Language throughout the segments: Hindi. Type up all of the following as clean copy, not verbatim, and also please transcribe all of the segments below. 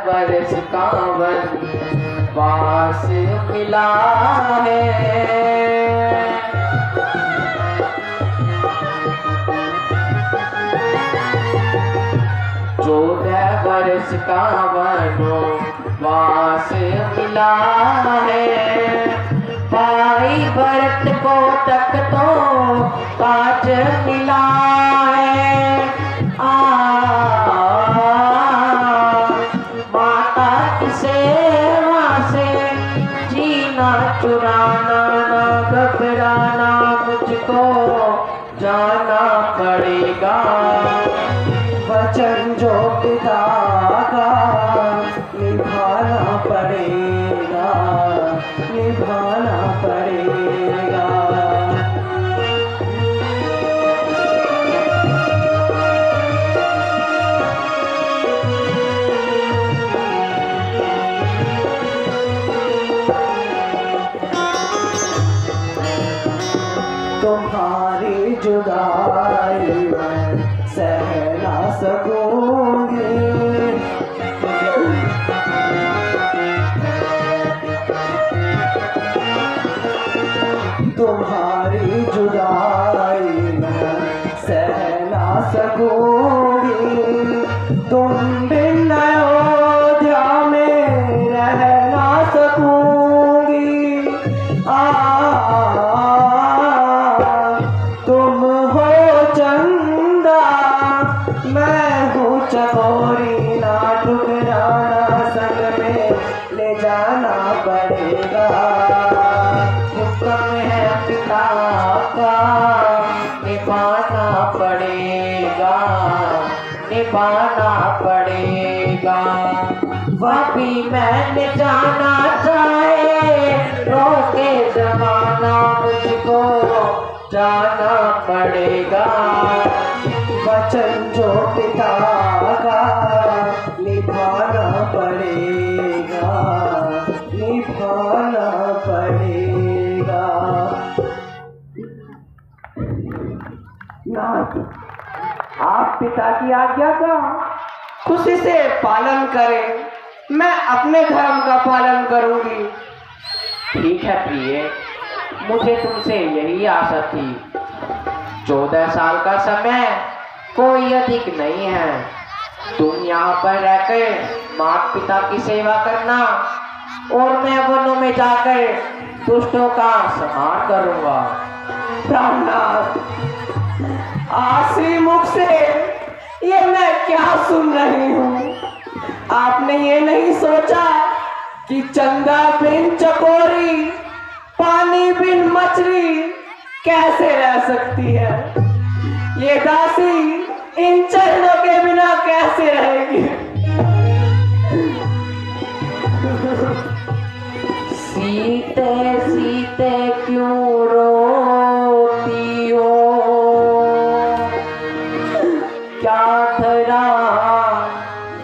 बरस कावन पास मिला है। 14 बरस कावन वास मिला है। पाई भरत को तक तो ताज मिला है। माता की सेवा से जीना चुराना ना घबराना, मुझको जाना पड़ेगा। वचन जो पिता का निभाना पड़ेगा, निभाना पड़ेगा। तुम्हारी जुदाई में सह ना सकूंगी, तुम्हारी जुदाई में सह ना सकूंगी। तुम बिन अयोध्या में रह ना सकूंगी। तुम हो चंदा मैं हूँ चकोरी, ना ठुकराना संग में ले जाना पड़ेगा। हुक्म है पिता का निभाना पड़ेगा, निभाना पड़ेगा। वह भी मैंने जाना चाहे रोके जमाना, मुझको जाना पड़ेगा। वचन जो पिता का निभाना पड़ेगा, निभाना पड़ेगा। नाथ, आप पिता की आज्ञा का खुशी से पालन करें, मैं अपने धर्म का पालन करूंगी। ठीक है प्रिय, मुझे तुमसे यही आशा थी। 14 साल का समय कोई अधिक नहीं है। तुम यहाँ पर रहकर माता पिता की सेवा करना और मैं वनों में जाकर दुष्टों का संहार करूंगा। प्राणनाथ, आश्री मुख से ये मैं क्या सुन रही हूँ? आपने ये नहीं सोचा कि चंदा बिन चकोरी, पानी बिन मछली कैसे रह सकती है? ये दासी इन चरणों के बिना कैसे रहेगी? सीते सीते क्यों रोती हो, क्या धरा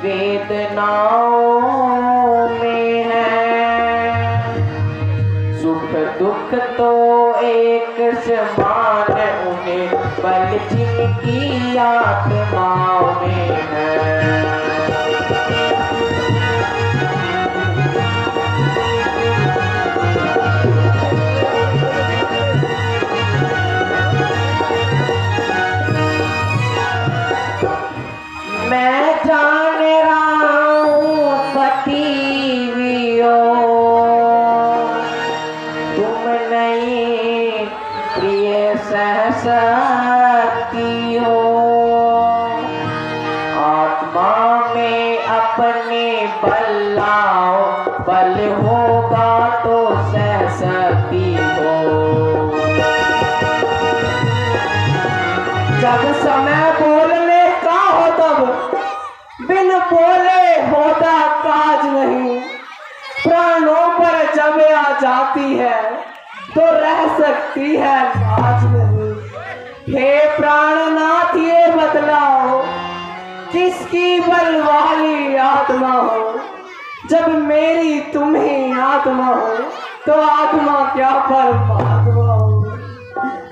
वेदनाओं में है। सुख दुख तो एक समान उन्हें बल जिनकी आत्माओं में है। मैं जान रहा हूँ पति भी हो, तुम नहीं प्रिय सह सकती हो। आत्मा में अपने बल लाओ, बल होगा तो सह सकती हो। जब समय बोलने का हो तब बिन बोले होता काज नहीं। प्राणों पर जब आ जाती है तो रह सकती है लाज नहीं। हे प्राणनाथ, ये बतलाओ किसकी बल वाली आत्मा हो? जब मेरी तुम ही आत्मा हो तो आत्मा क्या परमात्मा हो।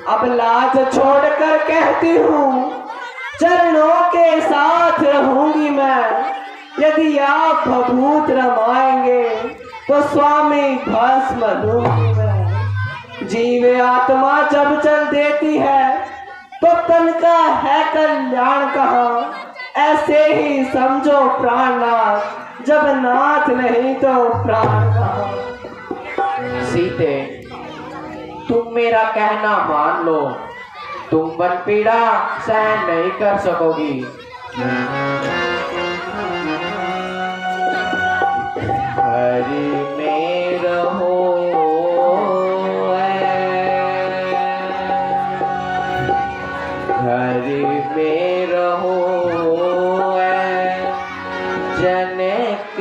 अब लाज छोड़कर कहती हूँ, चरणों के साथ रहूंगी मैं। यदि आप भभूत रमाएंगे तो स्वामी भस्म लूंगी मैं। जीवे आत्मा जब चल देती है तो तन का है कल्याण कहाँ। ऐसे ही समझो प्राणनाथ, जब नाथ नहीं तो प्राण कहाँ। सीते, तुम मेरा कहना मान लो, तुम वन पीड़ा सहन नहीं कर सकोगी। हरि में रहो हरि में रहो जनक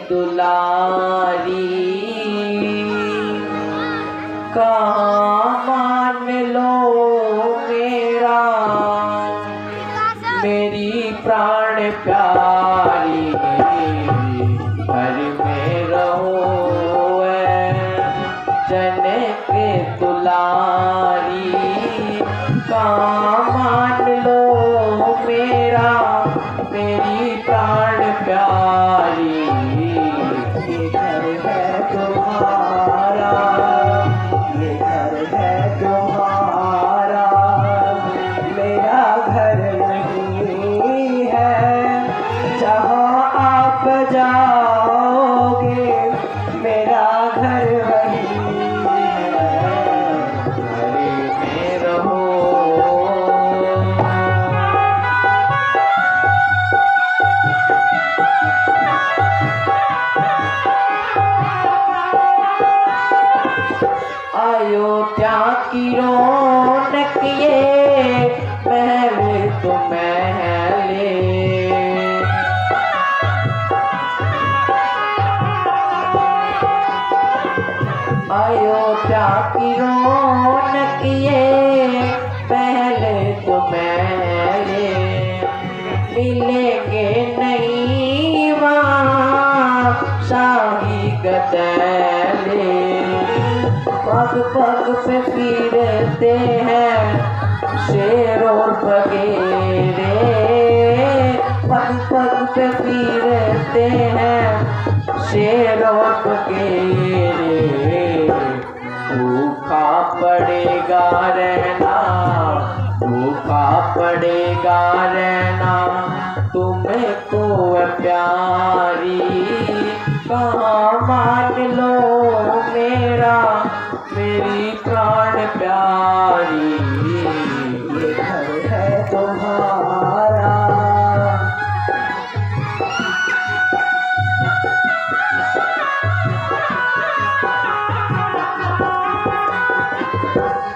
दुलारी। कहाँ मान लो मेरा मेरी प्राण प्यारी। हरि में रहो जनक दुलारी। कहाँ मान लो मेरा मेरी प्राण प्यारी। ये घर है तुम्हारा, ये घर है तुम्हारा, मेरा घर नहीं है। जहाँ आप जाओगे मेरा घर वही है। हरि में रहो अयोध्या की रौनक ये महल तो महले। अयोध्या की रौनक ये महल तो महले। मिलेंगे नहीं वहाँ शाही गदले। पग पग पे फिरते हैं शेर और बगेरे। पग पग पे फिरते हैं शेर और बगेरे। भूखा पड़ेगा रहना, भूखा पड़ेगा रहना तुमको प्यारी। कहाँ मान लो मेरा मेरी प्राण प्यारी। ये घर है तुम्हारा,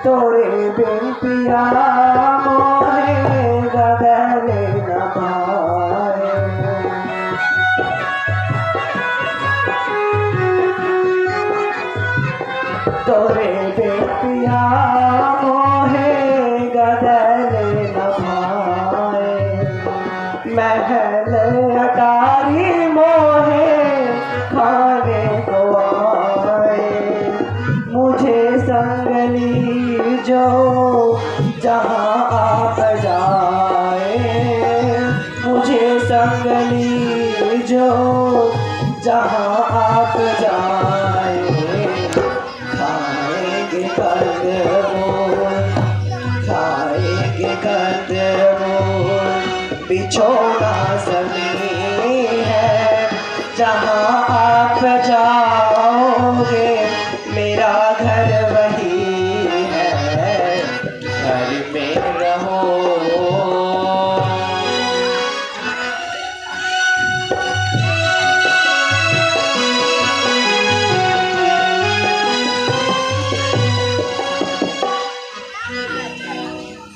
तोरे बिन पिया मोहे गदले न पाए। तोरे बिन पिया मोहे गदले न पाए। महल अटारी मोहे खाने को आए। मुझे संगली जो जहाँ आप जाए। मुझे संगली जो जहाँ आप जाए। खाएंगे कंदमूल, खाएंगे कंदमूल, बिछोना ज़मीन है। जहाँ आप जाओगे मेरा घर वही है। हरि में रहो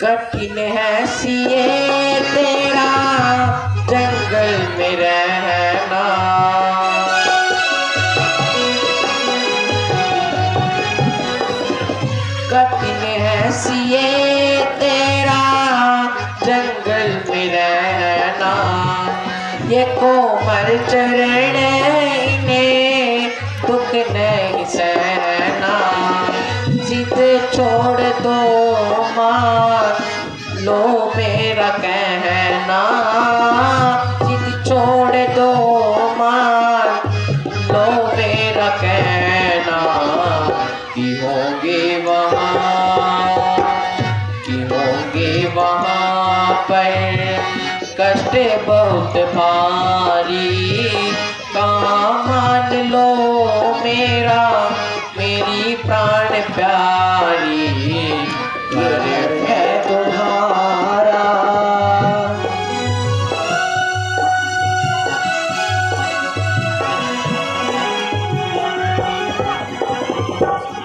कठिन है सिए तेरा जंगल में रहना। कहना कि होंगे वहाँ पर कष्ट बहुत भारी। कहाँ मान लो मेरी प्राण प्यारी, घर है तुम्हारा।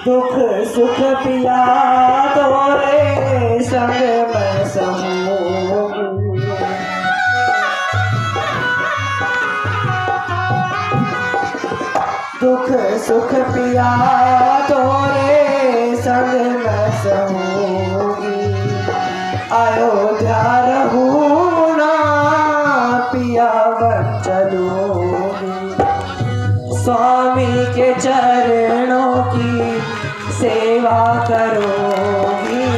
दुख सुख पिया तोरे संग मैं सहूँगी। दुख सुख पिया तोरे संग मैं सहूँगी। अयोध्या रहूँ ना पिया बन चलूँगी। स्वामी के चरणों की सेवा करोगी।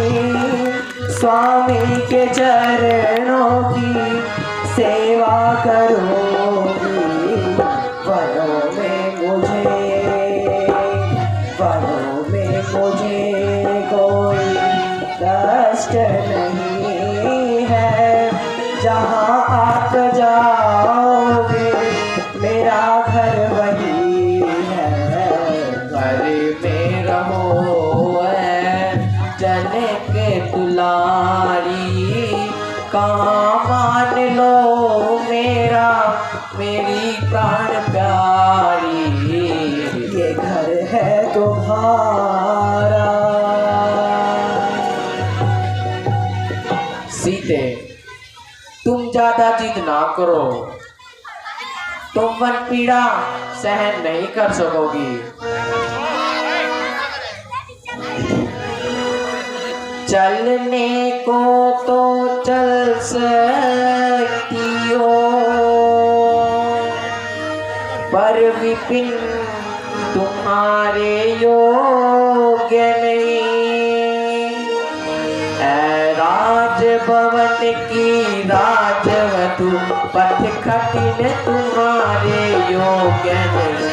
स्वामी के चरणों की सेवा करोगी। वनों में मुझे कोई कष्ट नहीं है। जहाँ आप जाओगे मेरा घर वही है। घर में रहो जनक दुलारी। कहाँ मान लो मेरी प्राण प्यारी, ये घर है तुम्हारा। सीते, तुम ज्यादा जिद ना करो, तुम वन पीड़ा सहन नहीं कर सकोगी। चलने को तो चल सकती हो, पर विपिन तुम्हारे योग्य नहीं। ऐ राजभवन की राजवधु, पथ कठिन तुम्हारे योग्य नहीं।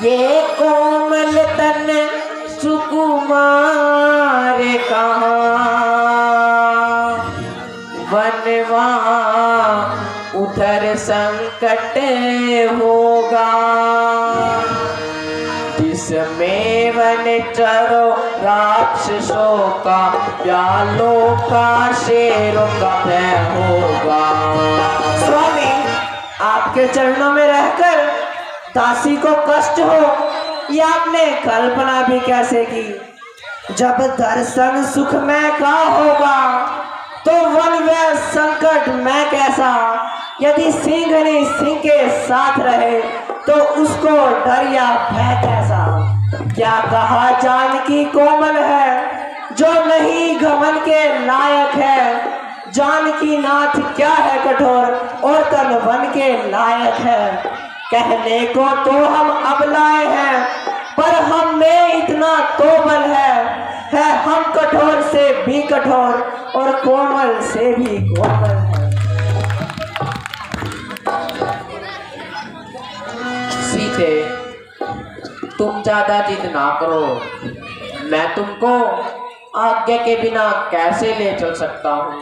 ये कोमल तन सुकुमार कहाँ, वनवा उधर संकट होगा। जिसमें वन चरो राक्षसों का, व्यालों का शेरों का भय होगा। स्वामी, आपके चरणों में रहकर दासी को कष्ट हो, ये आपने कल्पना भी कैसे की। जब दर्शन सुख में का होगा, तो वन व संकट में कैसा। यदि सिंहनी सिंह के साथ रहे, तो उसको डर या भय कैसा। क्या कहा जानकी कोमल है, जो नहीं घमन के लायक है। जानकी नाथ क्या है कठोर, और तन वन के लायक है। कहने को तो हम अब लाए हैं, पर हम में इतना तो बल है हम कठोर से भी कठोर, और कोमल से भी कोमल है। सीते, तुम ज्यादा जिद ना करो, मैं तुमको आज्ञा के बिना कैसे ले चल सकता हूँ।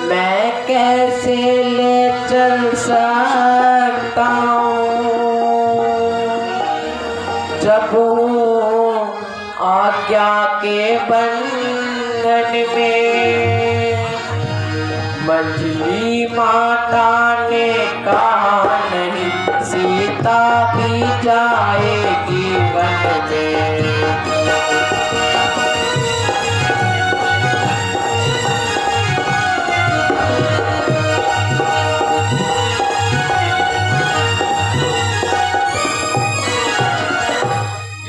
मैं कैसे ले चल सकता हूँ, जब हूँ आज्ञा के बंधन में। मंजली माता ने कहा नहीं, सीता भी जाएगी वन में।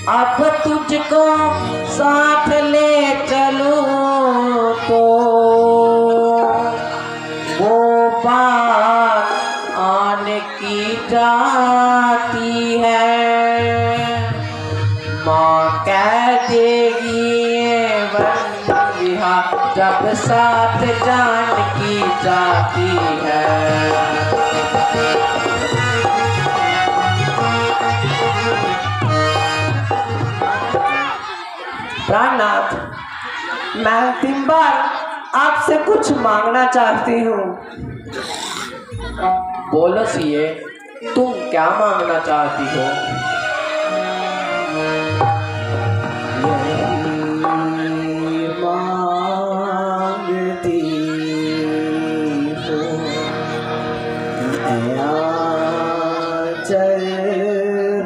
अब तुझको साथ ले चलूं तो वो बात आने की जाती है। जब साथ जान की जाती है। प्राणनाथ, मैं अंतिम बार आपसे कुछ मांगना चाहती हूँ। बोलो सिए, तुम क्या मांगना चाहती हो? यही मांगती हूँ, दया चल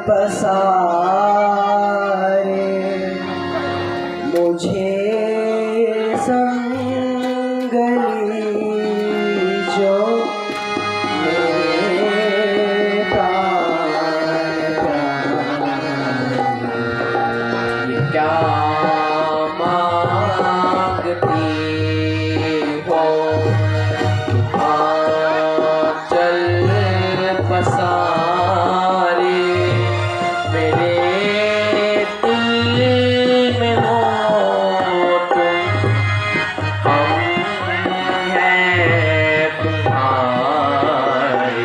पसारे मुझे संग लीजो मेरे प्राण। ये क्या मांगती हो? आंचल पसारे मेरे दिल में हो तुम, हम हैं तुम्हारे।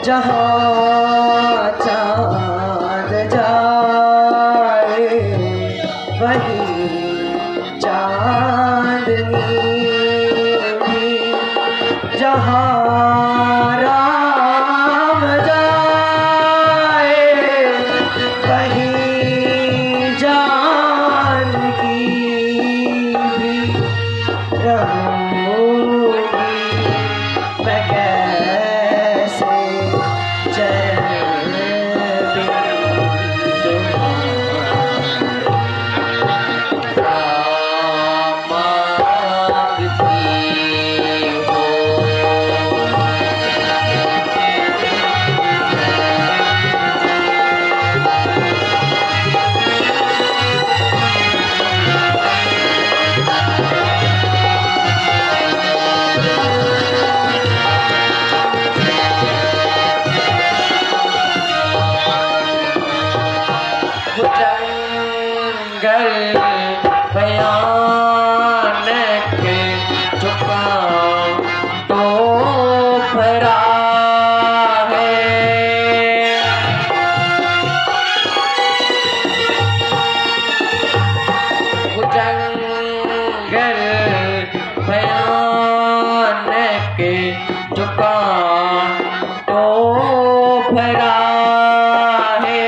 जहाँ चाँद जाए वहीं चाँदनी भी, जहाँ राम जाए वहीं जानकी भी रहूँगी। मैं कैसे चैन बिन जंगल भयानक झुका तो भरा है, जंगल भयानक झुका तो भरा है।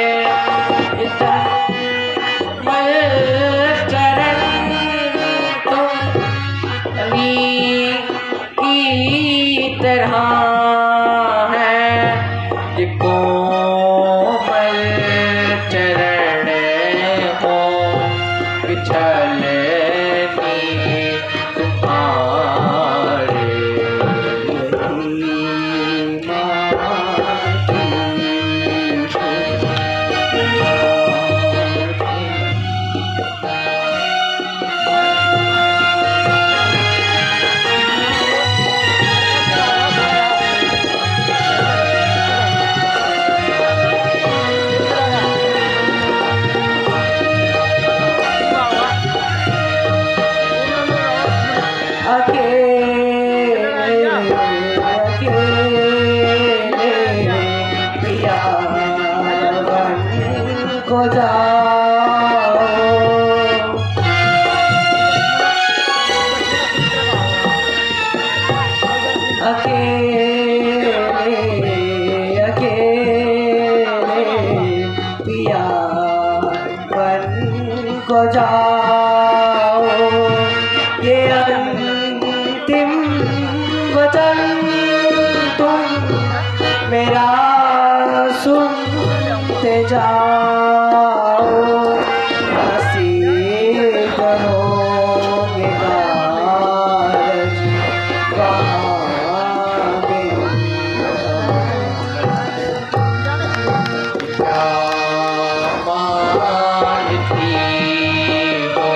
चरण तुम की तरह है, ये कोमल चरण हो बिछलनी तुम्हारे। को जाओ, अकेले अकेले पिया वन को जाओ। ये होते जाओ, नसीब होंगे कारज पावे। क्या मानती हो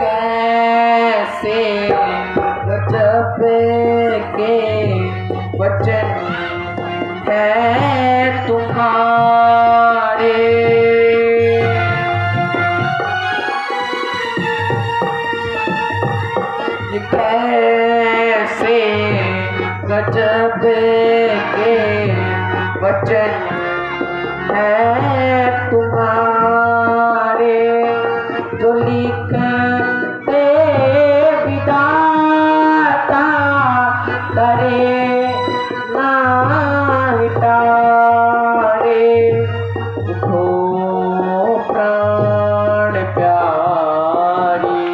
कैसे गजब के वचन है तुम्हारे, कैसे गजब के वचन है तुम्हारे, जो लिखते विधाता करे ना विटारे। उठो प्राण प्यारी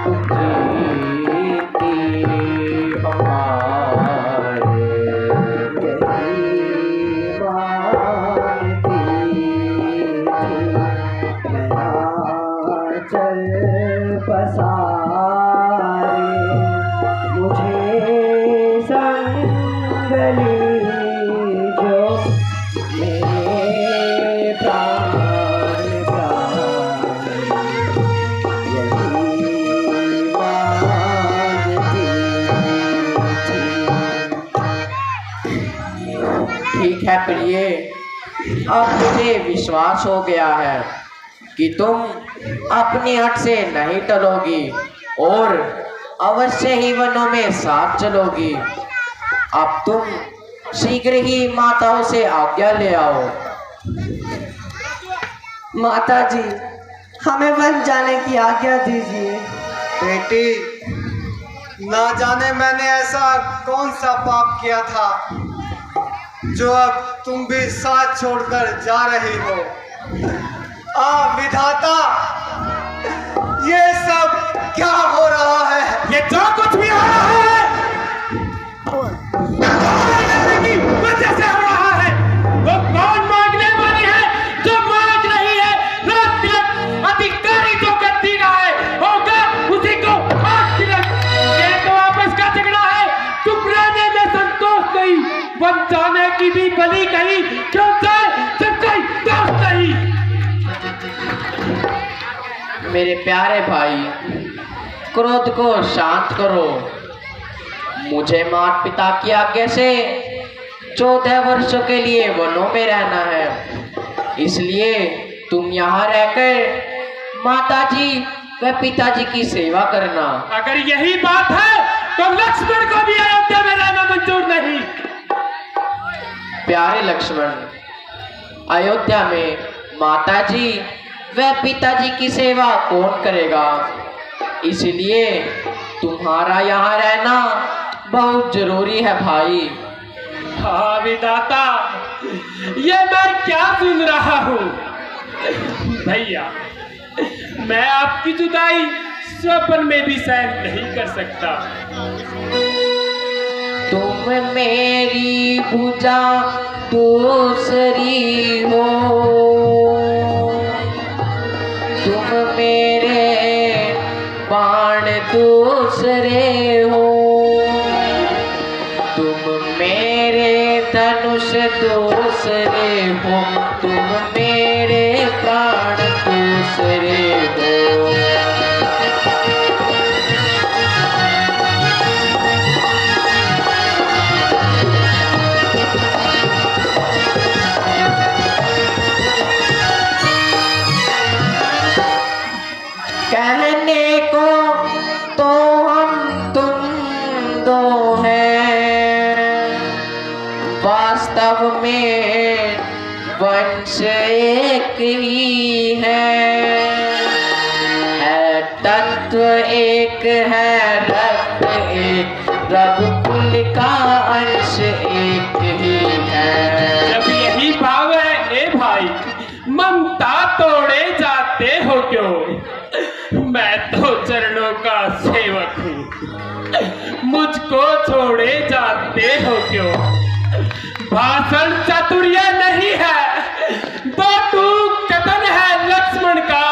तुम जीती हमारे, यही मांगती थी मैं चल पसारे, मुझे संग लीजो मेरे प्राण प्यारे, यही मांगती थी। ठीक है प्रिय, अब मुझे विश्वास हो गया है कि तुम अपनी हट से नहीं टलोगी और अवश्य ही वनों में साथ चलोगी। अब तुम शीघ्र ही माताओं से आज्ञा ले आओ। माता जी, हमें वन जाने की आज्ञा दीजिए। बेटी, ना जाने मैंने ऐसा कौन सा पाप किया था जो अब तुम भी साथ छोड़कर जा रही हो। विधाता, ये सब क्या हो रहा है? ये जो कुछ भी हो रहा है की वजह से हो रहा है। वो कौन मांगने वाली है जो मांग रही है? रात दिन अधिकारी जो करती रहा है होगा उसी को आज तिलक। ये तो आपस का झगड़ा है, चुप रहने में संतोष नहीं, बन जाने की भी बलि कही क्यों जाए जब कोई दोस्त नहीं। मेरे प्यारे भाई, क्रोध को शांत करो। मुझे माता पिता की आज्ञा से 14 वर्षों के लिए वनों में रहना है, इसलिए तुम यहाँ रहकर माताजी व पिताजी की सेवा करना। अगर यही बात है तो लक्ष्मण को भी अयोध्या में रहना मंजूर नहीं। प्यारे लक्ष्मण, अयोध्या में माताजी व पिताजी की सेवा कौन करेगा, इसलिए तुम्हारा यहाँ रहना बहुत जरूरी है भाई। हाँ विधाता, ये मैं क्या सुन रहा हूँ? भैया, मैं आपकी जुदाई स्वप्न में भी सहन नहीं कर सकता। तुम मेरी भुजा दूसरी हो, तुम मेरे बाण दूसरे हो, तुम मेरे धनुष दूसरे हो, तुम मेरे प्राण दूसरे हो। कहने को तो हम तुम दो हैं, वास्तव में वंश एक ही है तत्व एक है, रक्त एक रघुकुल का अंश एक ही है। जब यही भाव है ए भाई, ममता तोड़े जाते हो क्यों? मैं तो चरणों का सेवक हूँ, मुझको छोड़े जाते हो क्यों? भाषण चातुर्य नहीं है, दो टूक कथन है लक्ष्मण का,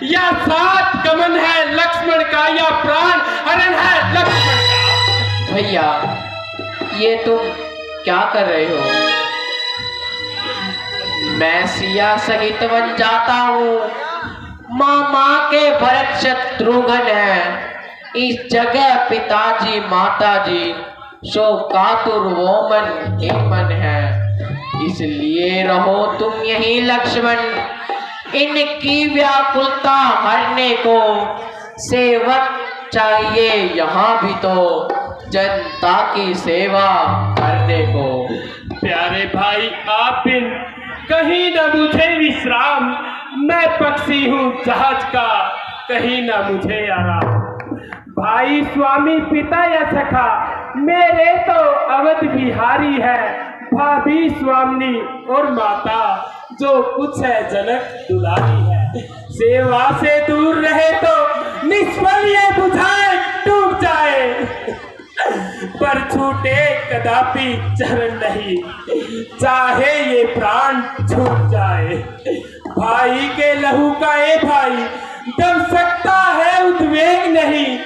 या सात गमन है लक्ष्मण का, या प्राण हरण है लक्ष्मण का। भैया ये तुम क्या कर रहे हो? मैं सिया सहित वन जाता हूँ, मामा के भरत शत्रुघ्न है, इस जगह पिताजी माताजी सो कातुर वो मन ही मन है, इसलिए रहो तुम यही लक्ष्मण, इनकी व्याकुलता हरने को सेवक चाहिए यहाँ भी तो जनता की सेवा करने को। प्यारे भाई आप बिन कहीं न मुझे विश्राम, मैं पक्षी हूँ जहाज का, कहीं न मुझे आराम। भाई स्वामी पिता या सखा मेरे तो अवध बिहारी है, भाभी स्वामी और माता जो कुछ है जनक दुलारी है। सेवा से दूर रहे तो निष्फल ये बुझाए डूब जाए, पर छूटे कदापि चरण नहीं, चाहे ये प्राण छूट जाए। भाई के लहू का ए भाई दब सकता है उद्वेग नहीं,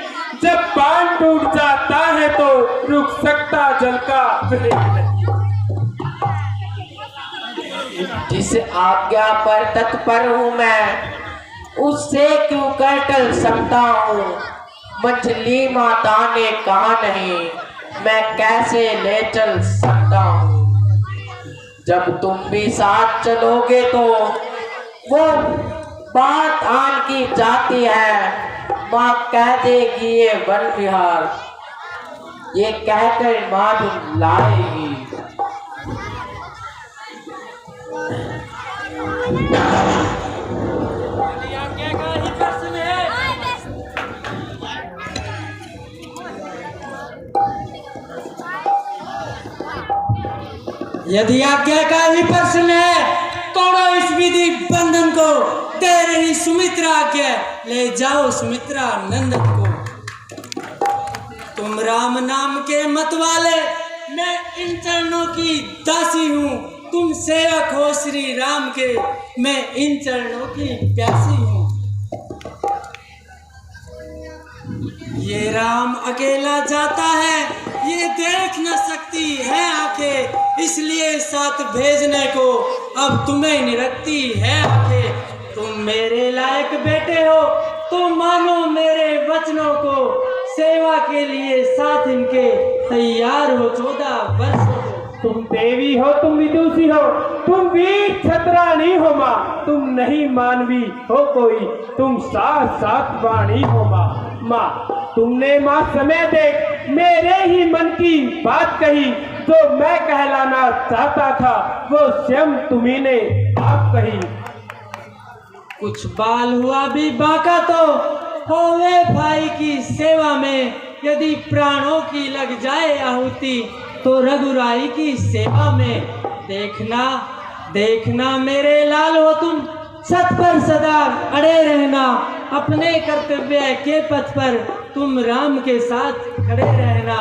जब बाण टूट जाता है तो रुक सकता जल का वेग नहीं। जिस आज्ञा पर तत्पर हूँ मैं, उससे क्यों कर टल सकता हूँ? मछली माता ने कहा नहीं, मैं कैसे ले चल सकता हूँ? जब तुम भी साथ चलोगे तो वो बात आन की जाती है, माँ कह देगी ये वन विहार, ये कहकर माँ लाएगी। यदि आज्ञा का ही प्रश्न है, तोड़ो इस विधि बंधन को, दे रही सुमित्रा आज्ञा, ले जाओ सुमित्रा नंदन को। तुम राम नाम के मत वाले, मैं इन चरणों की दासी हूँ, तुम सेवक हो श्री राम के, मैं इन चरणों की प्यासी हूँ। ये राम अकेला जाता है, ये देख न सकती है आंखें, इसलिए साथ भेजने को अब तुम्हें निरखती है आंखें। तुम मेरे लायक बेटे हो तो मानो मेरे वचनों को, सेवा के लिए साथ इनके तैयार हो 14 वर्षों को। तुम देवी हो, तुम विदुषी हो, तुम वीर छत्राणी हो माँ, तुम नहीं मानवी हो कोई, तुम साथ वाणी हो माँ। माँ तुमने माँ समय देख मेरे ही मन की बात कही, जो मैं कहलाना चाहता था वो स्वयं तुम्ही ने आप कही। कुछ बाल हुआ भी बाका तो होवे भाई की सेवा में, यदि प्राणों की लग जाए आहुति तो रघुराई की सेवा में। देखना देखना मेरे लाल हो तुम, सत पर सदा अड़े रहना, अपने कर्तव्य के पथ पर तुम राम के साथ खड़े रहना।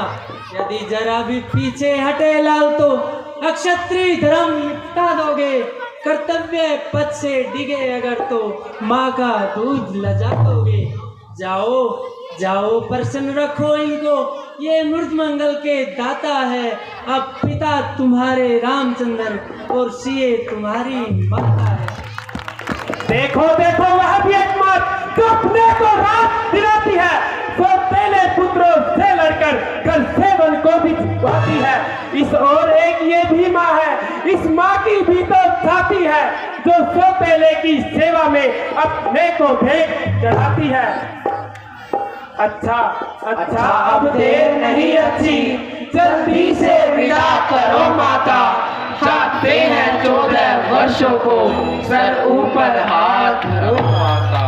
यदि जरा भी पीछे हटे लाल तो अक्षत्रिय धर्म मिटा दोगे, कर्तव्य पथ से डिगे अगर तो माँ का दूध लजा दोगे। जाओ जाओ प्रसन्न रखो इनको, ये मृत मंगल के दाता है, अब पिता तुम्हारे रामचंद्र और सीए तुम्हारी माता है। देखो देखो वह भी एक मात जो अपने को रात दिलाती है, वो पहले पुत्रों से लड़कर कल सेवन को भी छुपाती है। इस और एक ये भी माँ है, इस माँ की भी तो छाती है, जो सो पहले की सेवा में अपने को भेंट चढ़ाती है। अच्छा अच्छा अब देर नहीं अच्छी, जल्दी से विदा करो माता, चाहते हैं 14 वर्षों को, सर ऊपर हाथ धरो माता।